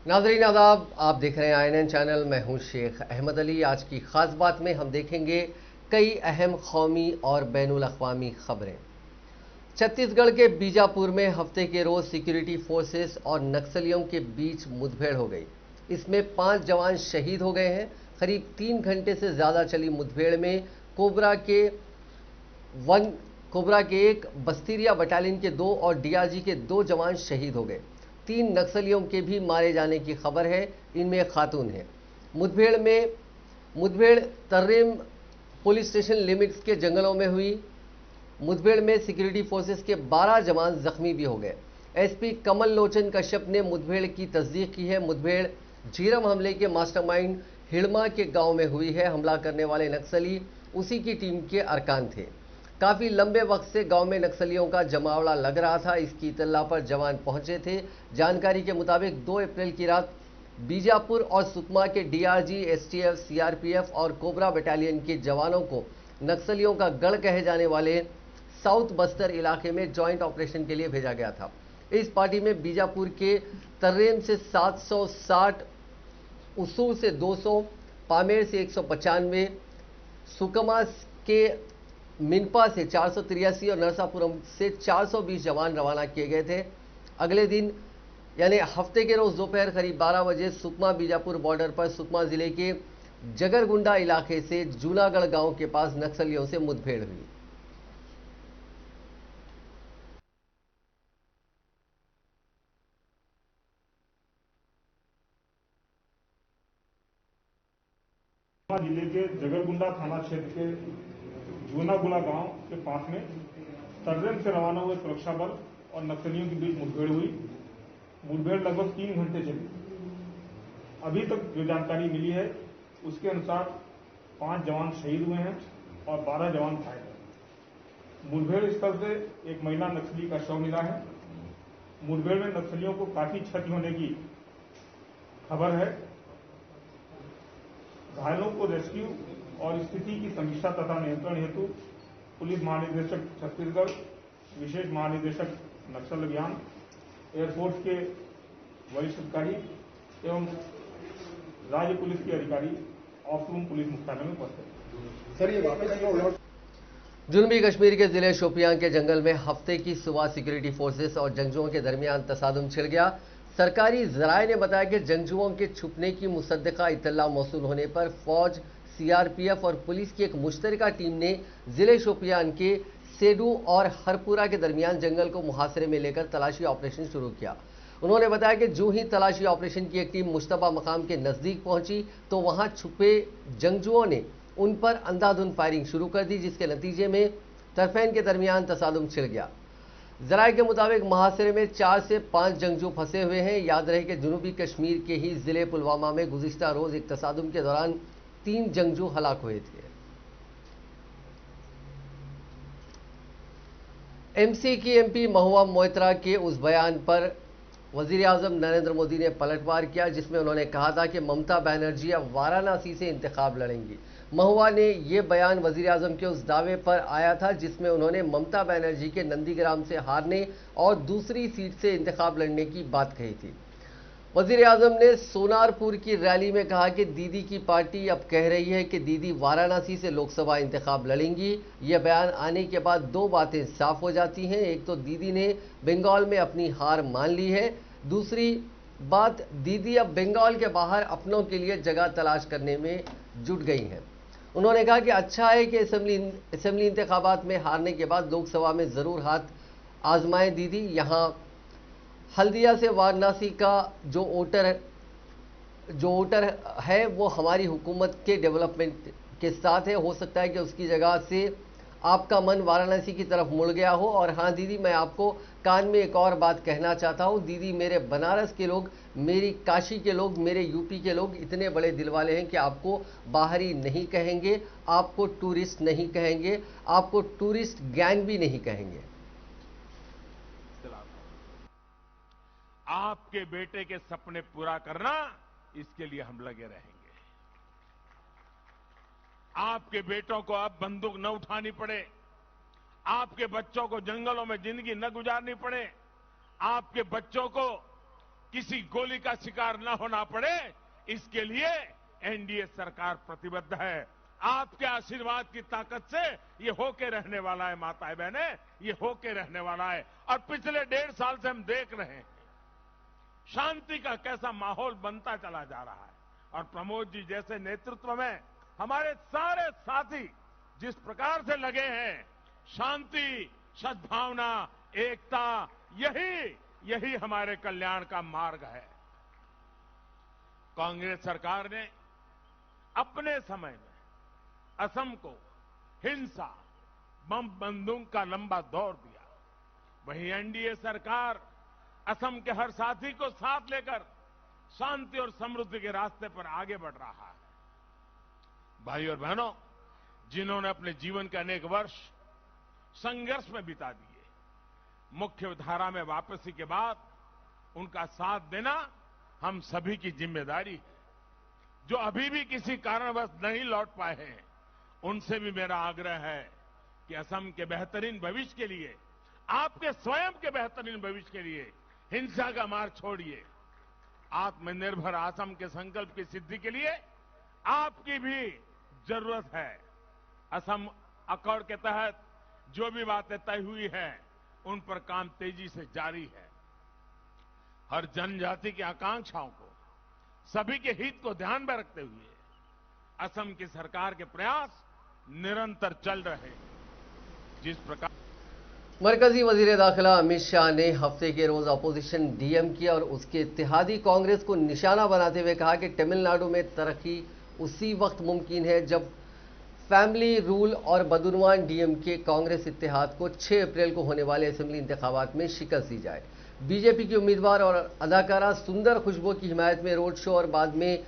नाज़रीन आदाब, आप देख रहे हैं INN चैनल। मैं हूं शेख अहमद अली। आज की खास बात में हम देखेंगे कई अहम कौमी और बैनुल अक़वामी खबरें। छत्तीसगढ़ के बीजापुर में हफ्ते के रोज सिक्योरिटी फोर्सेस और नक्सलियों के बीच मुठभेड़ हो गई। इसमें 5 जवान शहीद हो गए हैं। करीब 3 घंटे से ज़्यादा चली मुठभेड़ में वन कोबरा के 1, बस्तीरिया बटालियन के 2 और DRG के 2 जवान शहीद हो गए। 3 नक्सलियों के भी मारे जाने की खबर है, इनमें एक खातून है। मुठभेड़ तर्रेम पुलिस स्टेशन लिमिट्स के जंगलों में हुई। मुठभेड़ में सिक्योरिटी फोर्सेस के 12 जवान जख्मी भी हो गए। SP कमल लोचन कश्यप ने मुठभेड़ की तस्दीक की है। मुठभेड़ झीरम हमले के मास्टरमाइंड हिड़मा के गांव में हुई है। हमला करने वाले नक्सली उसी की टीम के अरकान थे। काफ़ी लंबे वक्त से गांव में नक्सलियों का जमावड़ा लग रहा था। इसकी इत्तला पर जवान पहुंचे थे। जानकारी के मुताबिक 2 अप्रैल की रात बीजापुर और सुकमा के DRG, STF, CRPF और कोबरा बटालियन के जवानों को नक्सलियों का गढ़ कहे जाने वाले साउथ बस्तर इलाके में जॉइंट ऑपरेशन के लिए भेजा गया था। इस पार्टी में बीजापुर के तर्रेम से 760, उसूर से 200, पामेर से 195, सुकमा के मिनपा से 483 और नरसापुरम से 420 जवान रवाना किए गए थे। अगले दिन यानी हफ्ते के रोज दोपहर करीब 12 बजे सुकमा बीजापुर बॉर्डर पर सुकमा जिले के जगरगुंडा इलाके से जूनागढ़ गांव के पास नक्सलियों से मुठभेड़ हुई। जिले के जगरगुंडा थाना क्षेत्र के जूनागुला गांव के पास में तर्रेम से रवाना हुए सुरक्षा बल और नक्सलियों के बीच मुठभेड़ हुई। मुठभेड़ लगभग 3 घंटे चली। अभी तक जो जानकारी मिली है उसके अनुसार 5 जवान शहीद हुए हैं और 12 जवान घायल हैं। मुठभेड़ स्थल से एक महिला नक्सली का शव मिला है। मुठभेड़ में नक्सलियों को काफी क्षति होने की खबर है। घायलों को रेस्क्यू और स्थिति की समीक्षा तथा नियंत्रण हेतु पुलिस महानिदेशक छत्तीसगढ़, विशेष महानिदेशक नक्सल अभियान, एयरफोर्स के वरिष्ठ अधिकारी एवं राज्य पुलिस के अधिकारी ऑफ रूम पुलिस मुख्यालय में उपस्थित। जुनूबी कश्मीर के जिले शोपियां के जंगल में हफ्ते की सुबह सिक्योरिटी फोर्सेस और जंगजुओं के दरमियान तसादुम छिड़ गया। सरकारी जराये ने बताया कि जंगजुओं के छुपने की मुसद्दका इत्तला मौसूल होने पर फौज, CRPF और पुलिस की एक मुश्तरका टीम ने जिले शोपियान के सेडू और हरपुरा के दरमियान जंगल को मुहासरे में लेकर तलाशी ऑपरेशन शुरू किया। उन्होंने बताया कि जो ही तलाशी ऑपरेशन की एक टीम मुश्तबा मकाम के नज़दीक पहुंची तो वहां छुपे जंगजुओं ने उन पर अंधाधुंध फायरिंग शुरू कर दी, जिसके नतीजे में तरफैन के दरमियान तसादुम छिड़ गया। जराये के मुताबिक मुहासरे में 4 से 5 जंगजू फंसे हुए हैं। याद रहे कि जुनूबी कश्मीर के ही जिले पुलवामा में गुज़िश्ता रोज एक तसादुम के दौरान 3 जंगजू हलाक हुए थे। MC की MP महुआ मोइत्रा के उस बयान पर वज़ीर आज़म नरेंद्र मोदी ने पलटवार किया जिसमें उन्होंने कहा था कि ममता बनर्जी अब वाराणसी से इंतखाब लड़ेंगी। महुआ ने यह बयान वज़ीर आज़म के उस दावे पर आया था जिसमें उन्होंने ममता बनर्जी के नंदीग्राम से हारने और दूसरी सीट से इंतखाब लड़ने की बात कही थी। वज़ीर आज़म ने सोनारपुर की रैली में कहा कि दीदी की पार्टी अब कह रही है कि दीदी वाराणसी से लोकसभा इंतखाब लड़ेंगी। यह बयान आने के बाद 2 बातें साफ हो जाती हैं। एक तो दीदी ने बंगाल में अपनी हार मान ली है, दूसरी बात दीदी अब बंगाल के बाहर अपनों के लिए जगह तलाश करने में जुट गई हैं। उन्होंने कहा कि अच्छा है कि असेंबली इंतखाबात में हारने के बाद लोकसभा में ज़रूर हाथ आजमाएं दीदी। यहाँ हल्दिया से वाराणसी का जो वोटर है वो हमारी हुकूमत के डेवलपमेंट के साथ है। हो सकता है कि उसकी जगह से आपका मन वाराणसी की तरफ मुड़ गया हो। और हाँ दीदी, मैं आपको कान में एक और बात कहना चाहता हूँ। दीदी, मेरे बनारस के लोग, मेरी काशी के लोग, मेरे यूपी के लोग इतने बड़े दिल वाले हैं कि आपको बाहरी नहीं कहेंगे, आपको टूरिस्ट नहीं कहेंगे, आपको टूरिस्ट गैंग भी नहीं कहेंगे। आपके बेटे के सपने पूरा करना, इसके लिए हम लगे रहेंगे। आपके बेटों को अब बंदूक न उठानी पड़े, आपके बच्चों को जंगलों में जिंदगी न गुजारनी पड़े, आपके बच्चों को किसी गोली का शिकार न होना पड़े, इसके लिए एनडीए सरकार प्रतिबद्ध है। आपके आशीर्वाद की ताकत से ये होके रहने वाला है। माताएं बहने, ये होके रहने वाला है। और पिछले 1.5 साल से हम देख रहे हैं शांति का कैसा माहौल बनता चला जा रहा है। और प्रमोद जी जैसे नेतृत्व में हमारे सारे साथी जिस प्रकार से लगे हैं, शांति, सद्भावना, एकता, यही हमारे कल्याण का मार्ग है। कांग्रेस सरकार ने अपने समय में असम को हिंसा, बम बंदूक का लंबा दौर दिया। वहीं एनडीए सरकार असम के हर साथी को साथ लेकर शांति और समृद्धि के रास्ते पर आगे बढ़ रहा है। भाई और बहनों, जिन्होंने अपने जीवन के अनेक वर्ष संघर्ष में बिता दिए, मुख्य धारा में वापसी के बाद उनका साथ देना हम सभी की जिम्मेदारी है। जो अभी भी किसी कारणवश नहीं लौट पाए हैं, उनसे भी मेरा आग्रह है कि असम के बेहतरीन भविष्य के लिए, आपके स्वयं के बेहतरीन भविष्य के लिए हिंसा का मार्ग छोड़िए। आत्मनिर्भर असम के संकल्प की सिद्धि के लिए आपकी भी जरूरत है। असम अकॉर्ड के तहत जो भी बातें तय हुई हैं, उन पर काम तेजी से जारी है। हर जनजाति की आकांक्षाओं को, सभी के हित को ध्यान में रखते हुए असम की सरकार के प्रयास निरंतर चल रहे हैं। जिस प्रकार मरकजी वजीर दाखिला अमित शाह ने हफ्ते के रोज अपोजिशन डीएमके और उसके इत्तेहादी कांग्रेस को निशाना बनाते हुए कहा कि तमिलनाडु में तरक्की उसी वक्त मुमकिन है जब फैमिली रूल और बदुनवान डीएमके कांग्रेस इत्तेहाद को 6 अप्रैल को होने वाले असेंबली इंतखाबात में शिकस्त दी जाए। बीजेपी की उम्मीदवार और अदाकारा सुंदर खुशबू की हिमायत में रोड शो और बाद में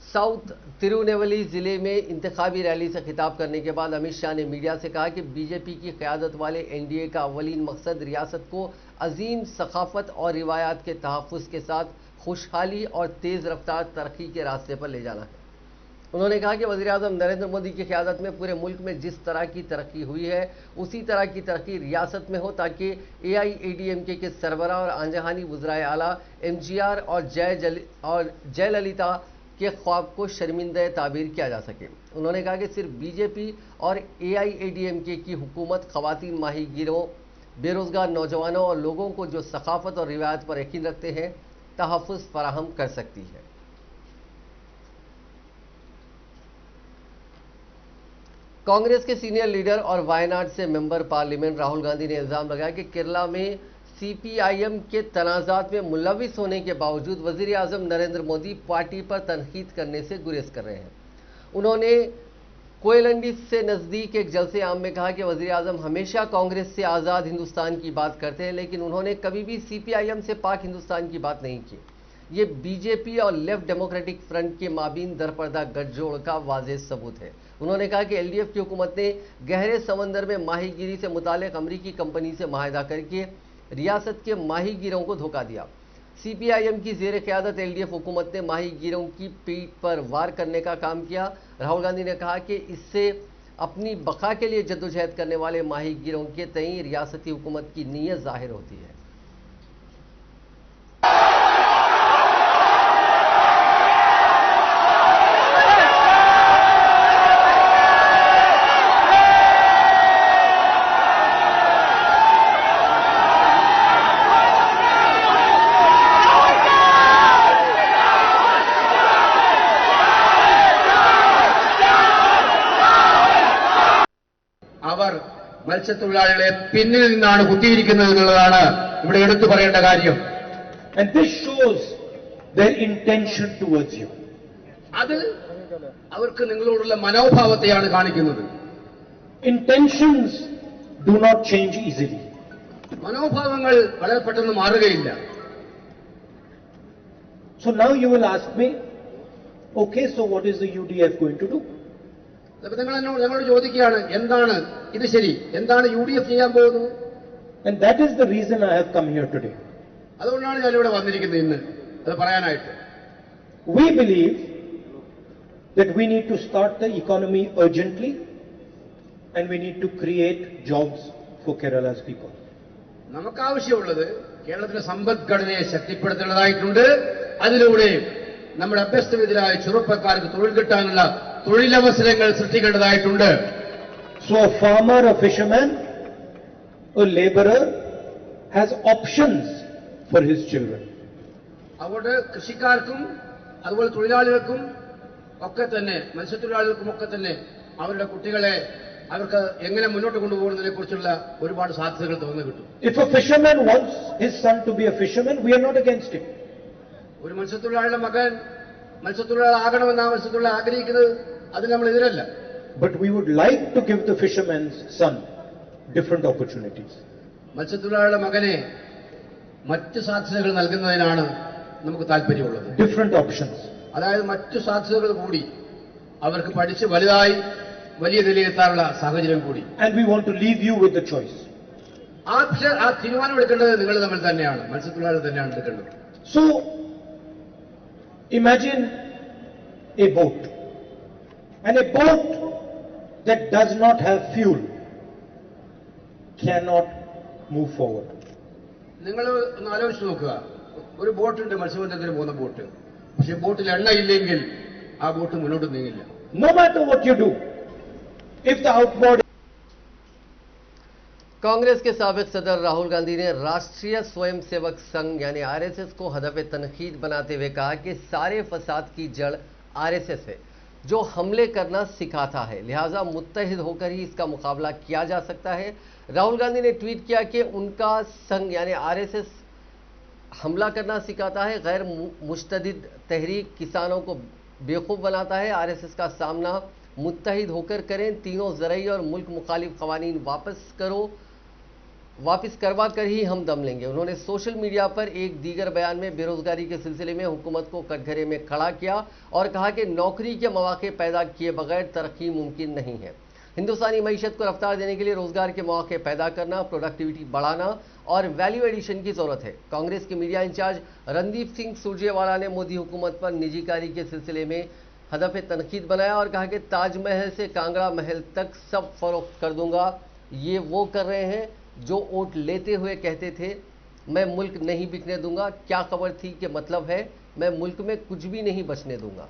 साउथ तिरुनेवली जिले में इंतखाबी रैली से खिताब करने के बाद अमित शाह ने मीडिया से कहा कि बीजेपी की क़यादत वाले एनडीए का अव्वलीन मकसद रियासत को अजीम सखाफत और रिवायात के तहफ़्फ़ुज़ के साथ खुशहाली और तेज़ रफ्तार तरक्की के रास्ते पर ले जाना है। उन्होंने कहा कि वज़ीर-ए-आज़म नरेंद्र मोदी की क़यादत में पूरे मुल्क में जिस तरह की तरक्की हुई है, उसी तरह की तरक्की रियासत में हो, ताकि एआईएडीएमके के सरबराह और आंजहानी वज़राए आला एमजीआर और जयललिता के ख्वाब को शर्मिंदा ताबीर किया जा सके। उन्होंने कहा कि सिर्फ बीजेपी और एआईएडीएमके की हुकूमत ख़वातीन माहीगीरों, बेरोज़गार नौजवानों और लोगों को जो सखाफत और रिवायत पर यकीन रखते हैं तहफ़्फ़ुज़ फराहम कर सकती है। कांग्रेस के सीनियर लीडर और वायनाड से मेंबर पार्लियामेंट राहुल गांधी ने इल्जाम लगाया कि केरला में सीपीआईएम के तनाज़ात में मुलविस होने के बावजूद वज़ीर आज़म नरेंद्र मोदी पार्टी पर तनकीद करने से गुरेज कर रहे हैं। उन्होंने कोयलंडी से नज़दीक एक जलसे आम में कहा कि वज़ीर आज़म हमेशा कांग्रेस से आज़ाद हिंदुस्तान की बात करते हैं, लेकिन उन्होंने कभी भी सीपीआईएम से पाक हिंदुस्तान की बात नहीं की। ये बीजेपी और लेफ्ट डेमोक्रेटिक फ्रंट के माबीन दरपर्दा गठजोड़ का वाज़ेह सबूत है। उन्होंने कहा कि एलडीएफ की हुकूमत ने गहरे समंदर में माहीगीरी से मुताल्लिक़ अमरीकी कंपनी से माहिदा करके रियासत के माहीगीरों को धोखा दिया। सीपीआईएम की ज़ेर क़यादत एलडीएफ हुकूमत ने माहीगीरों की पीठ पर वार करने का काम किया। राहुल गांधी ने कहा कि इससे अपनी बका के लिए जद्दोजहद करने वाले माहीगीरों के तई रियासती हुकूमत की नीयत जाहिर होती है। അവർ മത്സ്യത്തൊഴിലാളികളെ പിന്നിൽ നിന്നാണ് കുത്തിയിരിക്കുന്നത് എന്നുള്ളതാണ് ഇവിടെ എടുത്തു പറയേണ്ട കാര്യം. And this shows their intention towards you. അത് അവർക്ക് നിങ്ങളോടുള്ള മനോഭാവത്തെയാണ് കാണിക്കുന്നത്. Intentions do not change easily. മനോഭാവങ്ങൾ വളരെ പെട്ടെന്ന് മാറുകയില്ല. So now you will ask me, okay, so what is the UDF going to do? അപ്പോൾ നിങ്ങൾ ഞങ്ങളോട് ചോദിക്കുകയാണ്, എന്താണ് ഇത് ശരി, എന്താണ് യുഡിഎഫ് ചെയ്യാൻ പോകുന്നത്? And that is the reason I have come here today. അതുകൊണ്ടാണ് ഞാനിവിടെ വന്നിരിക്കുന്നത് ഇന്ന് അത് പറയാനായിട്ട്. We believe that we need to start the economy urgently and we need to create jobs for Kerala's people. നമുക്കാവശ്യമുള്ളത് കേരളത്തിലെ സമ്പദ്ഘടനയെ ശക്തിപ്പെടുത്തേണ്ടതായിട്ടുണ്ട്. അതിലൂടെ നമ്മുടെ അഭ്യസ്തവിദ്യരായ ചെറുപ്പക്കാർക്ക് തൊഴിൽ കിട്ടാനുള്ള തൊഴിലവസരങ്ങൾ സൃഷ്ടിക്കേണ്ടതായിട്ടുണ്ട്. So a farmer, a fisherman, a laborer has options for his children. അതുകൊണ്ട് കൃഷിക്കാർക്കും അതുപോലെ തൊഴിലാളികൾക്കും ഒക്കെ തന്നെ മത്സ്യത്തൊഴിലാളികൾക്കും ഒക്കെ തന്നെ അവരുടെ കുട്ടികളെ അവർക്ക് എങ്ങനെ മുന്നോട്ട് കൊണ്ടുപോകുന്നതിനെ കുറിച്ചുള്ള ഒരുപാട് സാധ്യതകൾ തുറന്നു കിട്ടും. If a fisherman wants his son to be a fisherman, we are not against him. ഒരു മത്സ്യത്തൊഴിലാളിയുടെ മകൻ മത്സ്യത്തൊഴിലാളി ആകണമെന്ന് ആ മത്സ്യത്തൊഴിലാളി ആഗ്രഹിക്കുന്നത് അതിന് നമ്മൾ എതിരല്ല. But we would like to give the fisherman's son different opportunities. മത്സ്യത്തൊഴിലാളിയുടെ മകനെ മറ്റു സാധ്യതകൾ നൽകുന്നതിനാണ് നമുക്ക് താല്പര്യമുള്ളത്. Different options. അതായത് മറ്റു സാധ്യതകൾ കൂടി അവർക്ക് പഠിച്ച് വലുതായി വലിയ നിലയിലെത്താനുള്ള സാഹചര്യം കൂടി. And we want to leave you with the choice. ആ തീരുമാനമെടുക്കേണ്ടത് നിങ്ങൾ തമ്മിൽ തന്നെയാണ്, മത്സ്യത്തൊഴിലാളികൾ തന്നെയാണ് എടുക്കേണ്ടത്. So, imagine a boat. And a boat that does not have fuel cannot move forward. നിങ്ങൾ ഒന്ന് ആലോചിച്ച് നോക്കുക. ഒരു ബോട്ടുണ്ട്, മത്സ്യബന്ധനത്തിന് പോകുന്ന ബോട്ട്. പക്ഷെ ബോട്ടിൽ എണ്ണയില്ലെങ്കിൽ ആ ബോട്ട് മുന്നോട്ട് നീങ്ങില്ല. No matter what you do, if the outboard. Congress के साबिक सदर राहुल गांधी ने राष्ट्रीय स्वयंसेवक संघ यानी आरएसएस को हदफ तनकीद बनाते हुए कहा कि सारे फसाद की जड़ आरएसएस है जो हमले करना सिखाता है, लिहाजा मुत्तहिद होकर ही इसका मुकाबला किया जा सकता है। राहुल गांधी ने ट्वीट किया कि उनका संघ यानी आरएसएस हमला करना सिखाता है, गैर मुश्तदिद तहरीक किसानों को बेवकूफ़ बनाता है। आरएसएस का सामना मुत्तहिद होकर करें, तीनों ज़रई और मुल्क मुखालिफ क़वानीन वापस करवा कर ही हम दम लेंगे। उन्होंने सोशल मीडिया पर एक दीगर बयान में बेरोजगारी के सिलसिले में हुकूमत को कटघरे में खड़ा किया और कहा कि नौकरी के मौके पैदा किए बगैर तरक्की मुमकिन नहीं है। हिंदुस्तानी मईशत को रफ्तार देने के लिए रोजगार के मौके पैदा करना, प्रोडक्टिविटी बढ़ाना और वैल्यू एडिशन की जरूरत है। कांग्रेस के मीडिया इंचार्ज रणदीप सिंह सुरजेवाला ने मोदी हुकूमत पर निजीकारी के सिलसिले में हदफ तनकीद बनाया और कहा कि ताजमहल से कांगड़ा महल तक सब फरोख्त कर दूंगा। ये वो कर रहे हैं जो वोट लेते हुए कहते थे मैं मुल्क नहीं बिकने दूंगा। क्या खबर थी कि मतलब है मैं मुल्क में कुछ भी नहीं बचने दूंगा।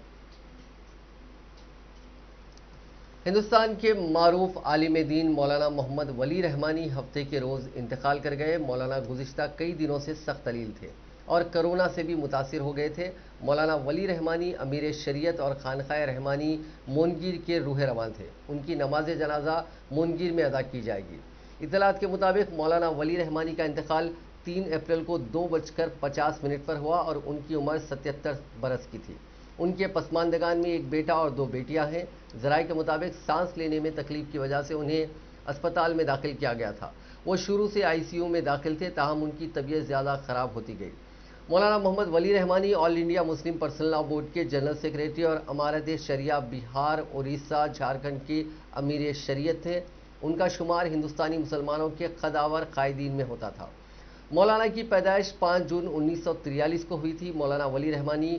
हिंदुस्तान के मारूफ आलिम दीन मौलाना मोहम्मद वली रहमानी हफ्ते के रोज़ इंतकाल कर गए। मौलाना गुज़िश्ता कई दिनों से सख्त अलील थे और कोरोना से भी मुतासिर हो गए थे। मौलाना वली रहमानी अमीर शरीयत और खानकाए रहमानी मोनगीर के रूह रवान थे। उनकी नमाज जनाजा मोनगीर में अदा की जाएगी। इतलात के मुताबिक मौलाना वली रहमानी का इंतकाल 3 अप्रैल को 2:50 पर हुआ और उनकी उम्र 77 बरस की थी। उनके पसमानदगान में एक बेटा और 2 बेटियां हैं। ज़राए के मुताबिक सांस लेने में तकलीफ की वजह से उन्हें अस्पताल में दाखिल किया गया था। वो शुरू से आईसीयू में दाखिल थे, ताहम उनकी तबीयत ज़्यादा ख़राब होती गई। Maulana Mohammad Wali Rahmani all India Muslim personal law board के जनरल सेक्रेटरी और अमारत शरिया बिहार, उड़ीसा, झारखंड के अमीर शरीयत थे। उनका शुमार हिंदुस्तानी मुसलमानों के कदावर कायदीन में होता था। मौलाना की पैदाइश 5 जून 1943 को हुई थी। मौलाना वली रहमानी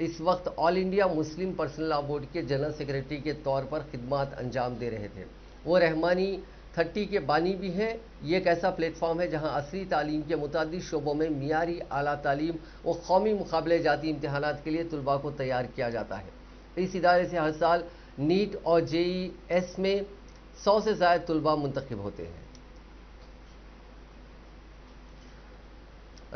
इस वक्त all India Muslim personal law board के जनरल सेक्रेटरी के तौर पर खिदमत अंजाम दे रहे थे। वो रहमानी 30 के बानी भी हैं। ये एक ऐसा प्लेटफॉर्म है जहां असली तालीम के मुतादिद शोबों में मियारी आला तालीम व कौमी मुकाबले जाती इम्तहानात के लिए तलबा को तैयार किया जाता है। इस इदारे से हर साल नीट और JES में 100 से ज़्यादा तलबा मुंतखब होते हैं।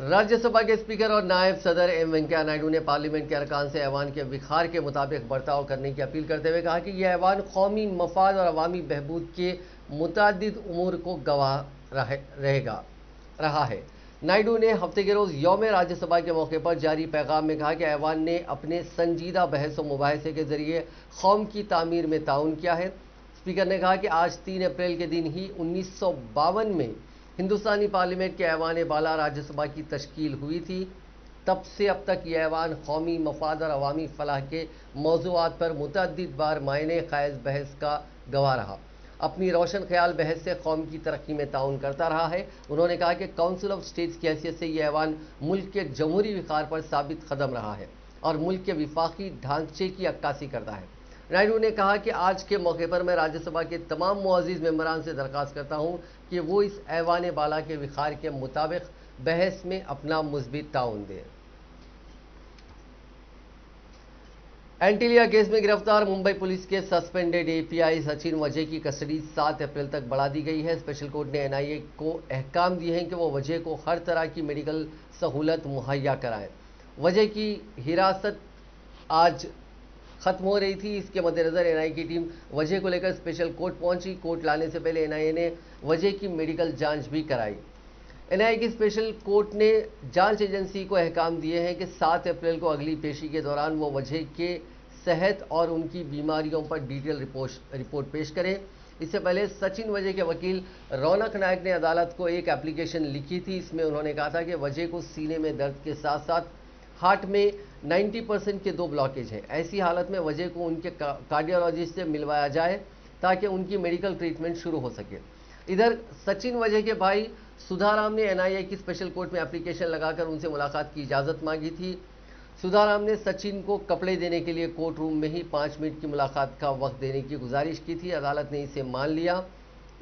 राज्यसभा के स्पीकर और नायब सदर एम वेंकैया नायडू ने पार्लियामेंट के अरकान से ऐवान के विखार के मुताबिक बर्ताव करने की अपील करते हुए कहा कि यह ऐवान कौमी मफाद और अवामी बहबूद के मुतादिद उमूर को गवाह रहा है। नायडू ने हफ्ते के रोज़ यौम राज्यसभा के मौके पर जारी पैगाम में कहा कि ऐवान ने अपने संजीदा बहस व मुबाहिसे के जरिए कौम की तामीर में ताउन किया है। स्पीकर ने कहा कि आज 3 अप्रैल के दिन ही 1952 में हिंदुस्तानी पार्लियामेंट के ऐवान बाला राज्यसभा की तश्कील हुई थी। तब से अब तक यह ऐवान कौमी मफाद और अवामी फलाह के मौज़ूआत पर मुतअद्दिद बार मायने ख़ाइज़ बहस का गवाह रहा। अपनी रोशन ख्याल बहस से कौम की तरक्की में ताउन करता रहा है। उन्होंने कहा कि काउंसिल ऑफ स्टेट्स की हैसियत से यह ऐवान मुल्क के जमहूरी विकार पर साबित कदम रहा है और मुल्क के विफाकी ढांचे की अक्कासी करता है। नायडू ने कहा कि आज के मौके पर मैं राज्यसभा के तमाम मुअज़्ज़िज़ मेंबरान से दरख्वास्त करता हूँ कि वो इस ऐवान बाला के विखार के मुताबिक बहस में अपना मुस्बित ताउन दें। एंटीलिया केस में गिरफ्तार मुंबई पुलिस के सस्पेंडेड एपीआई सचिन वजह की कस्टडी 7 अप्रैल तक बढ़ा दी गई है। स्पेशल कोर्ट ने एनआईए को अहकाम दिए हैं कि वो वजह को हर तरह की मेडिकल सहूलत मुहैया कराएं। वजह की हिरासत आज खत्म हो रही थी। इसके मद्देनजर एनआईए की टीम वजह को लेकर स्पेशल कोर्ट पहुंची। कोर्ट लाने से पहले एनआईए ने वजह की मेडिकल जांच भी कराई। एनआईए की स्पेशल कोर्ट ने जांच एजेंसी को अहकाम दिए हैं कि 7 अप्रैल को अगली पेशी के दौरान वो वजह के सेहत और उनकी बीमारियों पर डिटेल रिपोर्ट पेश करें। इससे पहले सचिन वजह के वकील रौनक नायक ने अदालत को एक एप्लीकेशन लिखी थी। इसमें उन्होंने कहा था कि वजह को सीने में दर्द के साथ साथ हार्ट में 90% के 2 ब्लॉकेज हैं। ऐसी हालत में वजह को उनके कार्डियोलॉजिस्ट से मिलवाया जाए ताकि उनकी मेडिकल ट्रीटमेंट शुरू हो सके। इधर सचिन वजह के भाई सुधाराम ने एनआईए की स्पेशल कोर्ट में एप्लीकेशन लगाकर उनसे मुलाकात की इजाज़त मांगी थी। सुधाराम ने सचिन को कपड़े देने के लिए कोर्ट रूम में ही 5 मिनट की मुलाकात का वक्त देने की गुजारिश की थी। अदालत ने इसे मान लिया।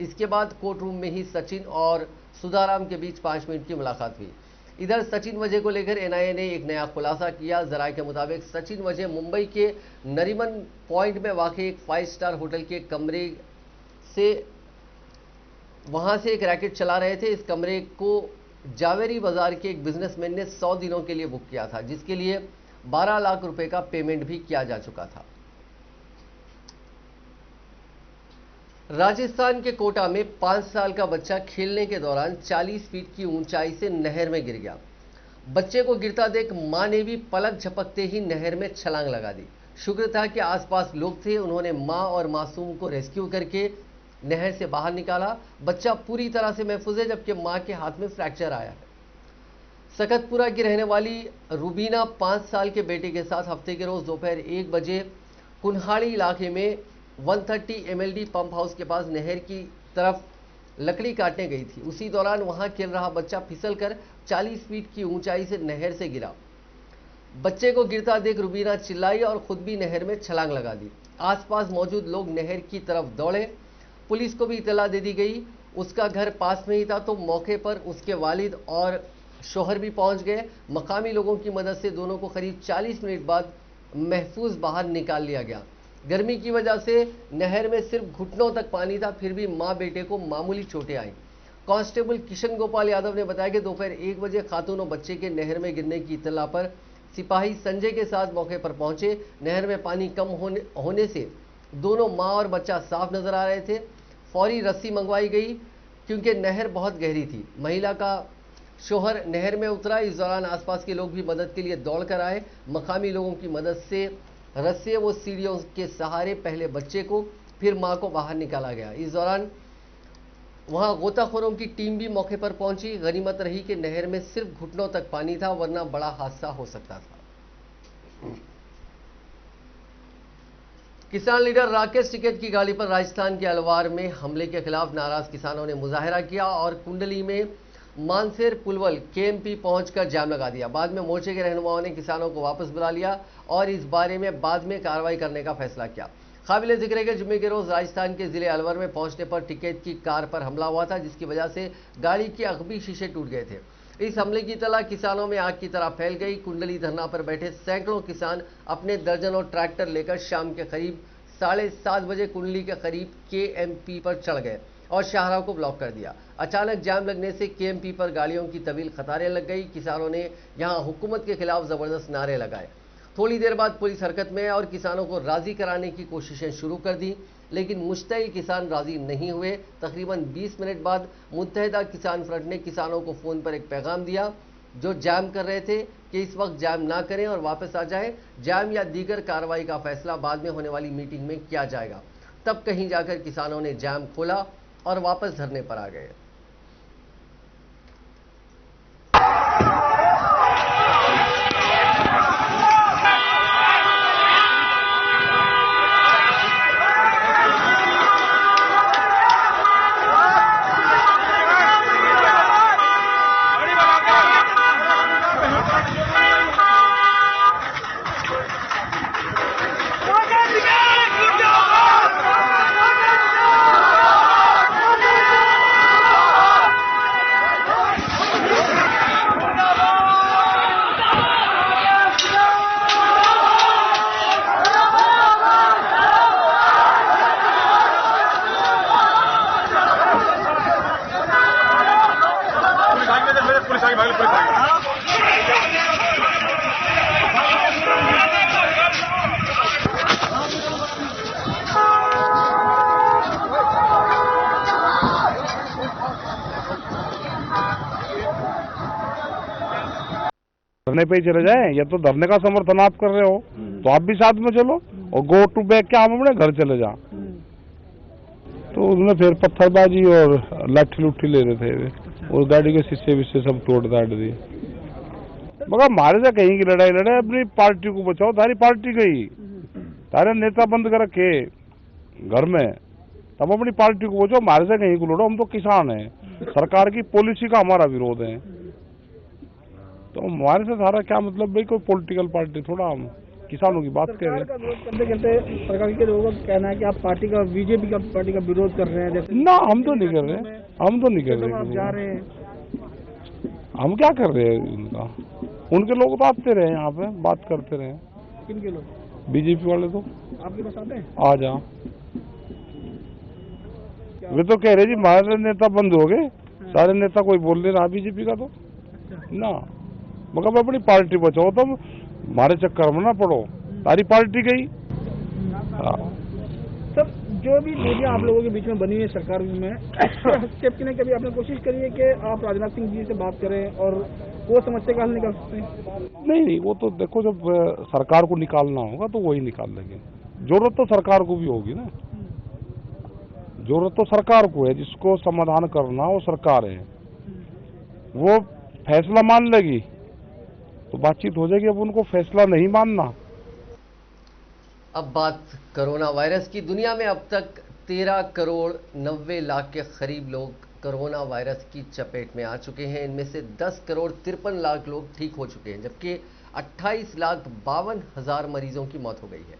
इसके बाद कोर्ट रूम में ही सचिन और सुधाराम के बीच 5 मिनट की मुलाकात हुई। इधर सचिन वजह को लेकर एनआईए ने एक नया खुलासा किया। जराये के मुताबिक सचिन वजह मुंबई के नरीमन पॉइंट में वाक़ई एक 5 स्टार होटल के कमरे से वहां से एक रैकेट चला रहे थे। इस कमरे को जावेरी बाजार के एक बिजनेसमैन ने 100 दिनों के लिए बुक किया था, जिसके लिए 12 लाख रुपए का पेमेंट भी किया जा चुका था। राजस्थान के कोटा में 5 साल का बच्चा खेलने के दौरान 40 फीट की ऊंचाई से नहर में गिर गया। बच्चे को गिरता देख मां ने भी पलक झपकते ही नहर में छलांग लगा दी। शुक्र था कि आसपास लोग थे। उन्होंने मां और मासूम को रेस्क्यू करके नहर से बाहर निकाला। बच्चा पूरी तरह से महफूज है, जबकि मां के हाथ में फ्रैक्चर आया है। सकतपुरा की रहने वाली रूबीना 5 साल के बेटे के साथ हफ्ते के रोज दोपहर 1 बजे कुन्हाड़ी इलाके में 130 MLD पंप हाउस के पास नहर की तरफ लकड़ी काटने गई थी। उसी दौरान वहां खेल रहा बच्चा फिसलकर 40 फीट की ऊंचाई से नहर से गिरा। बच्चे को गिरता देख रूबीना चिल्लाई और खुद भी नहर में छलांग लगा दी। आसपास मौजूद लोग नहर की तरफ दौड़े। पुलिस को भी इतला दे दी गई। उसका घर पास में ही था, तो मौके पर उसके वालिद और शोहर भी पहुंच गए। मकामी लोगों की मदद से दोनों को करीब 40 मिनट बाद महफूज बाहर निकाल लिया गया। गर्मी की वजह से नहर में सिर्फ घुटनों तक पानी था, फिर भी मां बेटे को मामूली चोटें आईं। कांस्टेबल किशन गोपाल यादव ने बताया कि दोपहर 1 बजे खातून और बच्चे के नहर में गिरने की इत्तला पर सिपाही संजय के साथ मौके पर पहुंचे। नहर में पानी कम होने से दोनों मां और बच्चा साफ नजर आ रहे थे। फौरी रस्सी मंगवाई गई क्योंकि नहर बहुत गहरी थी। महिला का शोहर नहर में उतरा। इस दौरान आसपास के लोग भी मदद के लिए दौड़ कर आए। मकामी लोगों की मदद से रस्से व सीढ़ियों के सहारे पहले बच्चे को फिर मां को बाहर निकाला गया। इस दौरान वहां गोताखोरों की टीम भी मौके पर पहुंची। गनीमत रही कि नहर में सिर्फ घुटनों तक पानी था, वरना बड़ा हादसा हो सकता था। किसान लीडर राकेश टिकैत की गाड़ी पर राजस्थान के अलवार में हमले के खिलाफ नाराज किसानों ने मुजाहरा किया और कुंडली में मानसेर पुलवल केएमपी पहुंचकर जाम लगा दिया। बाद में मोर्चे के रहनुमाओं ने किसानों को वापस बुला लिया और इस बारे में बाद में कार्रवाई करने का फैसला किया। काबिले जिक्र है कि जुम्मे के रोज राजस्थान के जिले अलवर में पहुंचने पर टिकैत की कार पर हमला हुआ था, जिसकी वजह से गाड़ी के अगबी शीशे टूट गए थे। इस हमले की इत्तला किसानों में आग की तरह फैल गई। कुंडली धरना पर बैठे सैकड़ों किसान अपने दर्जनों ट्रैक्टर लेकर शाम के करीब 7:30 बजे कुंडली के करीब केएमपी पर चढ़ गए और शाहराह को ब्लॉक कर दिया। अचानक जाम लगने से केएमपी पर गाड़ियों की तवील कतारें लग गई। किसानों ने यहां हुकूमत के खिलाफ जबरदस्त नारे लगाए। थोड़ी देर बाद पुलिस हरकत में और किसानों को राजी कराने की कोशिशें शुरू कर दी, लेकिन मुश्तइल किसान राजी नहीं हुए। तकरीबन 20 मिनट बाद मुत्तहिदा किसान फ्रंट ने किसानों को फोन पर एक पैगाम दिया जो जाम कर रहे थे कि इस वक्त जाम ना करें और वापस आ जाएं। जाम या दीगर कार्रवाई का फैसला बाद में होने वाली मीटिंग में किया जाएगा। तब कहीं जाकर किसानों ने जाम खोला और वापस धरने पर आ गए। धरने पे ही चले जाएं, या तो धरने का समर्थन आप कर रहे हो तो आप भी साथ में चलो, और गो टू बैक क्या हम अपने घर चले जा। तो उसमें फिर पत्थरबाजी और लाठी लुट्ठी ले रहे थे और गाड़ी के शीशे विशे सब तोड़ दाड़ दिए। मगर हमारे से कहीं की लड़ाई लड़े, अपनी पार्टी को बचाओ। तारी पार्टी गई, तारे नेता बंद कर रखे घर में, तब अपनी पार्टी को बचाओ। हमारे से कहीं को लड़ो, हम तो किसान हैं, सरकार की पॉलिसी का हमारा विरोध है। तो हमारे से सारा क्या मतलब भाई, कोई पॉलिटिकल पार्टी थोड़ा, हम किसानों की बात कर रहे हैं। करते करते सरकार के लोगों का कहना है कि आप पार्टी का, बीजेपी का पार्टी का विरोध कर रहे हैं। जैसे ना, हम तो नहीं कर रहे, हम तो नहीं कर रहे। आप जा रहे हैं, हम क्या कर रहे हैं उनका? उनके लोग तो आते रहे यहाँ पे, बात करते रहे। किनके लोग? बीजेपी वाले तो आपके पास आते हैं? आ जा, वे तो कह रहे जी हमारे नेता बंद हो गए, सारे नेता कोई बोल नहीं रहा बीजेपी का तो ना। मगर अपनी पार्टी बचाओ, तुम हमारे चक्कर में ना पड़ो, सारी पार्टी गई। सर, जो भी दूरियां आप लोगों के बीच में बनी है सरकार में, हस्तक्षेप की कभी आपने कोशिश करी है कि आप राजनाथ सिंह जी से बात करें और वो समस्या का हल निकाल सकते हैं? नहीं, वो तो देखो, जब सरकार को निकालना होगा तो वही निकाल लेंगे। जरूरत तो सरकार को भी होगी ना, जरूरत तो सरकार को है, जिसको समाधान करना वो सरकार है। वो फैसला मान लेगी तो बातचीत हो जाएगी, अब उनको फैसला नहीं मानना। अब बात कोरोना वायरस की। दुनिया में अब तक 13 करोड़ 90 लाख के करीब लोग कोरोना वायरस की चपेट में आ चुके हैं। इनमें से 10 करोड़ 53 लाख लोग ठीक हो चुके हैं, जबकि 28 लाख 52 हजार मरीजों की मौत हो गई है।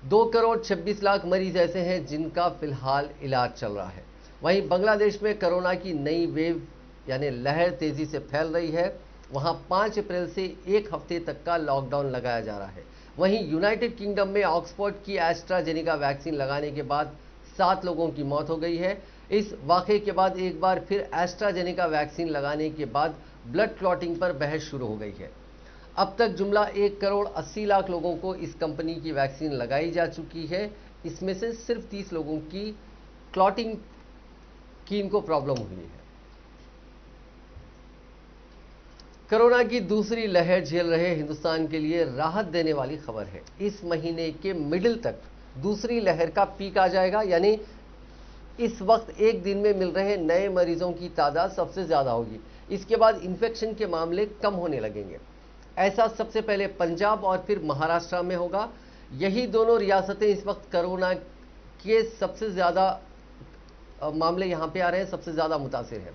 2 करोड़ 26 लाख मरीज ऐसे हैं जिनका फिलहाल इलाज चल रहा है। वहीं बांग्लादेश में कोरोना की नई वेव यानी लहर तेजी से फैल रही है। वहां 5 अप्रैल से 1 हफ्ते तक का लॉकडाउन लगाया जा रहा है। वहीं यूनाइटेड किंगडम में ऑक्सफोर्ड की एस्ट्राजेनेका वैक्सीन लगाने के बाद 7 लोगों की मौत हो गई है। इस वाक़े के बाद एक बार फिर एस्ट्राजेनेका वैक्सीन लगाने के बाद ब्लड क्लॉटिंग पर बहस शुरू हो गई है। अब तक जुमला 1 करोड़ 80 लाख लोगों को इस कंपनी की वैक्सीन लगाई जा चुकी है। इसमें से सिर्फ 30 लोगों की क्लॉटिंग की इनको प्रॉब्लम हुई है। कोरोना की दूसरी लहर झेल रहे हिंदुस्तान के लिए राहत देने वाली खबर है। इस महीने के मिडिल तक दूसरी लहर का पीक आ जाएगा, यानी इस वक्त एक दिन में मिल रहे नए मरीजों की तादाद सबसे ज्यादा होगी। इसके बाद इन्फेक्शन के मामले कम होने लगेंगे। ऐसा सबसे पहले पंजाब और फिर महाराष्ट्र में होगा। यही दोनों रियासतें इस वक्त कोरोना के सबसे ज्यादा मामले यहां पे आ रहे हैं, सबसे ज्यादा मुतासिर है।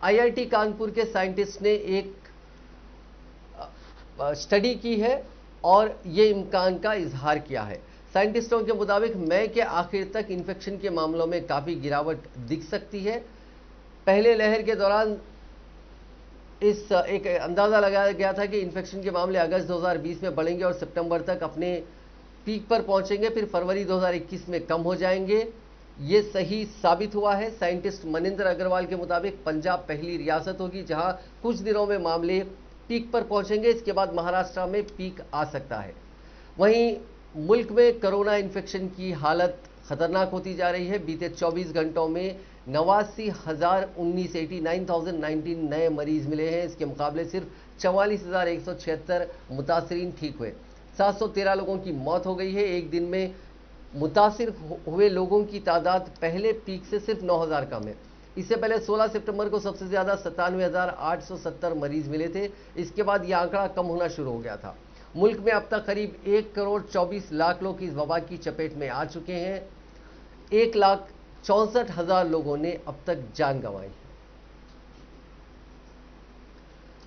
आईआईटी कानपुर के साइंटिस्ट ने एक स्टडी की है और ये इम्कान का इजहार किया है। साइंटिस्टों के मुताबिक मई के आखिर तक इन्फेक्शन के मामलों में काफ़ी गिरावट दिख सकती है। पहले लहर के दौरान इस एक अंदाज़ा लगाया गया था कि इन्फेक्शन के मामले अगस्त 2020 में बढ़ेंगे और सितंबर तक अपने पीक पर पहुंचेंगे, फिर फरवरी 2021 में कम हो जाएंगे। ये सही साबित हुआ है। साइंटिस्ट मनिंदर अग्रवाल के मुताबिक पंजाब पहली रियासत होगी जहां कुछ दिनों में मामले पीक पर पहुंचेंगे। इसके बाद महाराष्ट्र में पीक आ सकता है। वहीं मुल्क में कोरोना इन्फेक्शन की हालत खतरनाक होती जा रही है। बीते 24 घंटों में 89,019 नए मरीज मिले हैं। इसके मुकाबले सिर्फ 44,176 मुतासरीन ठीक हुए। 713 लोगों की मौत हो गई है। एक दिन में मुतासिर हुए लोगों की तादाद पहले पीक से सिर्फ 9,000 कम है। इससे पहले 16 सितंबर को सबसे ज्यादा 97,870 मरीज मिले थे। इसके बाद यह आंकड़ा कम होना शुरू हो गया था। मुल्क में अब तक करीब 1 करोड़ 24 लाख लोग इस वबा की चपेट में आ चुके हैं। 1,64,000 लोगों ने अब तक जान गंवाई।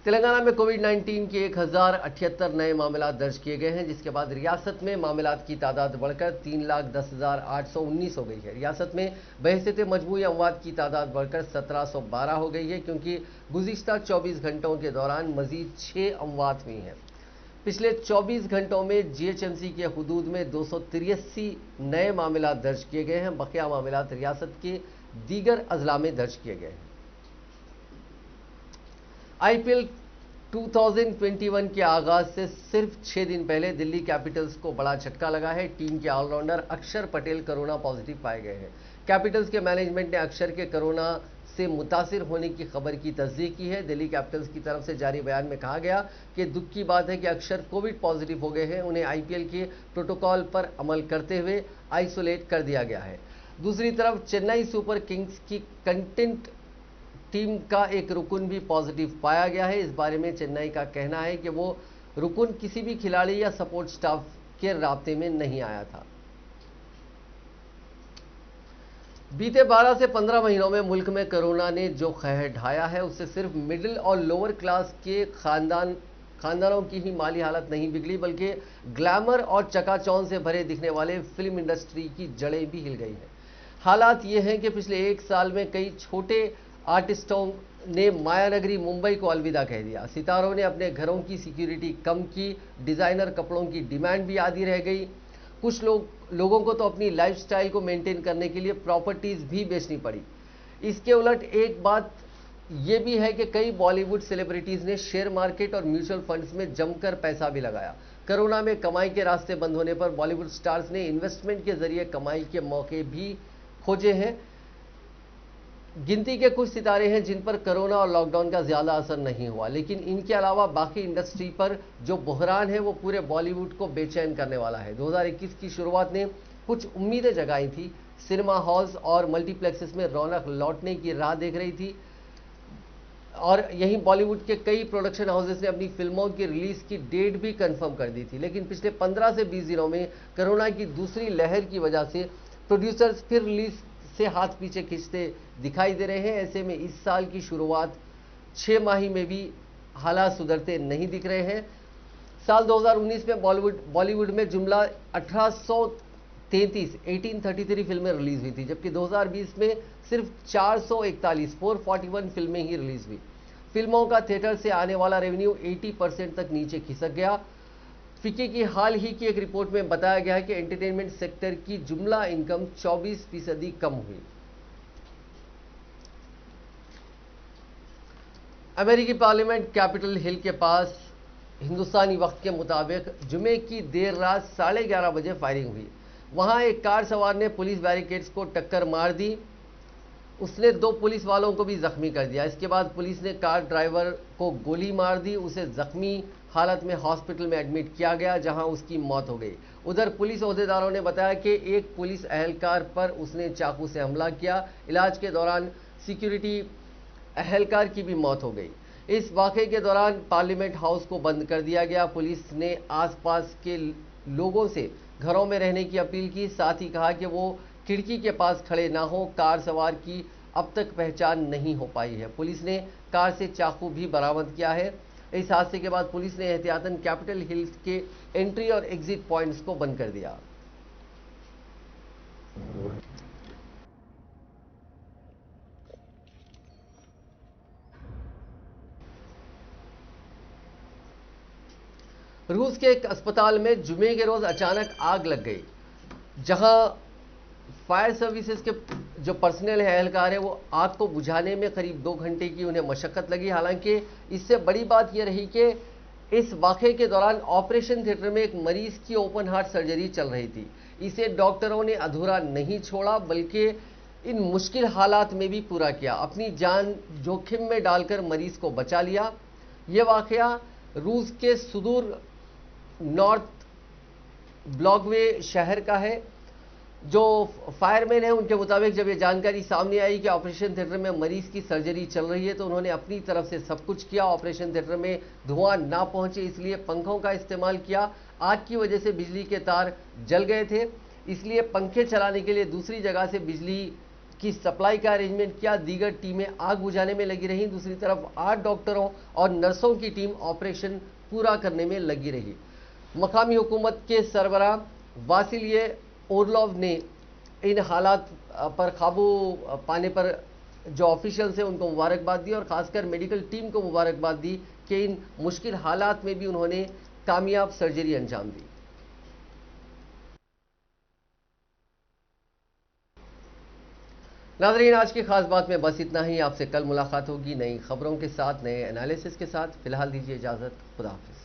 तेलंगाना में कोविड-19 के 1,078 नए मामला दर्ज किए गए हैं, जिसके बाद रियासत में मामलात की तादाद बढ़कर 3,10,819 हो गई है। रियासत में बहसते मजमूई अमवात की तादाद बढ़कर 1,712 हो गई है, क्योंकि गुज़िश्ता 24 घंटों के दौरान मजीद 6 अमवात हुई हैं। पिछले 24 घंटों में जीएचएमसी के हुदूद में 283 नए मामला दर्ज किए गए हैं। बकिया मामलात रियासत के दीगर अजला में दर्ज किए गए हैं। आईपीएल 2021 के आगाज से सिर्फ 6 दिन पहले दिल्ली कैपिटल्स को बड़ा झटका लगा है। टीम के ऑलराउंडर अक्षर पटेल कोरोना पॉजिटिव पाए गए हैं। कैपिटल्स के मैनेजमेंट ने अक्षर के कोरोना से मुतासिर होने की खबर की तस्दीक की है। दिल्ली कैपिटल्स की तरफ से जारी बयान में कहा गया कि दुख की बात है कि अक्षर कोविड पॉजिटिव हो गए हैं, उन्हें आईपीएल के प्रोटोकॉल पर अमल करते हुए आइसोलेट कर दिया गया है। दूसरी तरफ चेन्नई सुपर किंग्स की कंटेंट टीम का एक रुकन भी पॉजिटिव पाया गया है। इस बारे में चेन्नई का कहना है कि वो रुकन किसी भी खिलाड़ी या सपोर्ट स्टाफ के राब्ते में नहीं आया था। बीते 12 से 15 महीनों में मुल्क में कोरोना ने जो कहर ढाया है, उससे सिर्फ मिडिल और लोअर क्लास के खानदानों की ही माली हालत नहीं बिगड़ी, बल्कि ग्लैमर और चकाचौंध से भरे दिखने वाले फिल्म इंडस्ट्री की जड़ें भी हिल गई हैं। हालात ये हैं कि पिछले एक साल में कई छोटे आर्टिस्टों ने मायानगरी मुंबई को अलविदा कह दिया। सितारों ने अपने घरों की सिक्योरिटी कम की, डिजाइनर कपड़ों की डिमांड भी आधी रह गई। कुछ लोगों को तो अपनी लाइफस्टाइल को मेंटेन करने के लिए प्रॉपर्टीज भी बेचनी पड़ी। इसके उलट एक बात यह भी है कि कई बॉलीवुड सेलिब्रिटीज ने शेयर मार्केट और म्यूचुअल फंड्स में जमकर पैसा भी लगाया। कोरोना में कमाई के रास्ते बंद होने पर बॉलीवुड स्टार्स ने इन्वेस्टमेंट के जरिए कमाई के मौके भी खोजे हैं। गिनती के कुछ सितारे हैं जिन पर कोरोना और लॉकडाउन का ज्यादा असर नहीं हुआ, लेकिन इनके अलावा बाकी इंडस्ट्री पर जो बहरान है वो पूरे बॉलीवुड को बेचैन करने वाला है। 2021 की शुरुआत ने कुछ उम्मीदें जगाई थी। सिनेमा हॉल्स और मल्टीप्लेक्सेस में रौनक लौटने की राह देख रही थी और यहीं बॉलीवुड के कई प्रोडक्शन हाउसेस ने अपनी फिल्मों की रिलीज की डेट भी कंफर्म कर दी थी। लेकिन पिछले 15 से 20 दिनों में कोरोना की दूसरी लहर की वजह से प्रोड्यूसर्स फिर रिलीज से हाथ पीछे खींचते दिखाई दे रहे हैं। ऐसे में इस साल की शुरुआत 6 माही में भी हालात सुधरते नहीं दिख रहे हैं। साल 2019 में बॉलीवुड में जुमला 1833 फिल्में रिलीज हुई थी, जबकि 2020 में सिर्फ 441 फिल्में ही रिलीज हुई। फिल्मों का थिएटर से आने वाला रेवेन्यू 80% तक नीचे खिसक गया। फिक्की की हाल ही की एक रिपोर्ट में बताया गया है कि एंटरटेनमेंट सेक्टर की जुमला इनकम 24% कम हुई। अमेरिकी पार्लियामेंट कैपिटल हिल के पास हिंदुस्तानी वक्त के मुताबिक जुमे की देर रात 11:30 बजे फायरिंग हुई। वहां एक कार सवार ने पुलिस बैरिकेड्स को टक्कर मार दी। उसने 2 पुलिस वालों को भी जख्मी कर दिया। इसके बाद पुलिस ने कार ड्राइवर को गोली मार दी। उसे जख्मी हालत में हॉस्पिटल में एडमिट किया गया, जहां उसकी मौत हो गई। उधर पुलिस ओहदेदारों ने बताया कि एक पुलिस अहलकार पर उसने चाकू से हमला किया। इलाज के दौरान सिक्योरिटी अहलकार की भी मौत हो गई। इस वाक़े के दौरान पार्लियामेंट हाउस को बंद कर दिया गया। पुलिस ने आसपास के लोगों से घरों में रहने की अपील की, साथ ही कहा कि वो खिड़की के पास खड़े ना हो। कार सवार की अब तक पहचान नहीं हो पाई है। पुलिस ने कार से चाकू भी बरामद किया है। इस हादसे के बाद पुलिस ने एहतियातन कैपिटल हिल्स के एंट्री और एग्जिट पॉइंट्स को बंद कर दिया। रूस के एक अस्पताल में जुमे के रोज अचानक आग लग गई, जहां फायर सर्विसेज के जो पर्सनल है, अहलकार है, वो आग को बुझाने में करीब 2 घंटे की उन्हें मशक्कत लगी। हालांकि इससे बड़ी बात यह रही कि इस वाक़े के दौरान ऑपरेशन थिएटर में एक मरीज की ओपन हार्ट सर्जरी चल रही थी। इसे डॉक्टरों ने अधूरा नहीं छोड़ा, बल्कि इन मुश्किल हालात में भी पूरा किया। अपनी जान जोखिम में डालकर मरीज को बचा लिया। यह वाक़या रूस के सुदूर नॉर्थ ब्लॉगवे शहर का है। जो फायरमैन है, उनके मुताबिक जब ये जानकारी सामने आई कि ऑपरेशन थिएटर में मरीज की सर्जरी चल रही है, तो उन्होंने अपनी तरफ से सब कुछ किया। ऑपरेशन थिएटर में धुआं ना पहुंचे इसलिए पंखों का इस्तेमाल किया। आग की वजह से बिजली के तार जल गए थे, इसलिए पंखे चलाने के लिए दूसरी जगह से बिजली की सप्लाई का अरेंजमेंट किया। दीगर टीमें आग बुझाने में लगी रहीं। दूसरी तरफ 8 डॉक्टरों और नर्सों की टीम ऑपरेशन पूरा करने में लगी रही। मकामी हुकूमत के सरबराह वासिलिय ओरलोव ने इन हालात पर काबू पाने पर जो ऑफिशियल्स हैं उनको मुबारकबाद दी और खासकर मेडिकल टीम को मुबारकबाद दी कि इन मुश्किल हालात में भी उन्होंने कामयाब सर्जरी अंजाम दी। नाज़रीन, आज की खास बात में बस इतना ही। आपसे कल मुलाकात होगी नई खबरों के साथ, नए एनालिसिस के साथ। फिलहाल दीजिए इजाजत। खुदा हाफिज।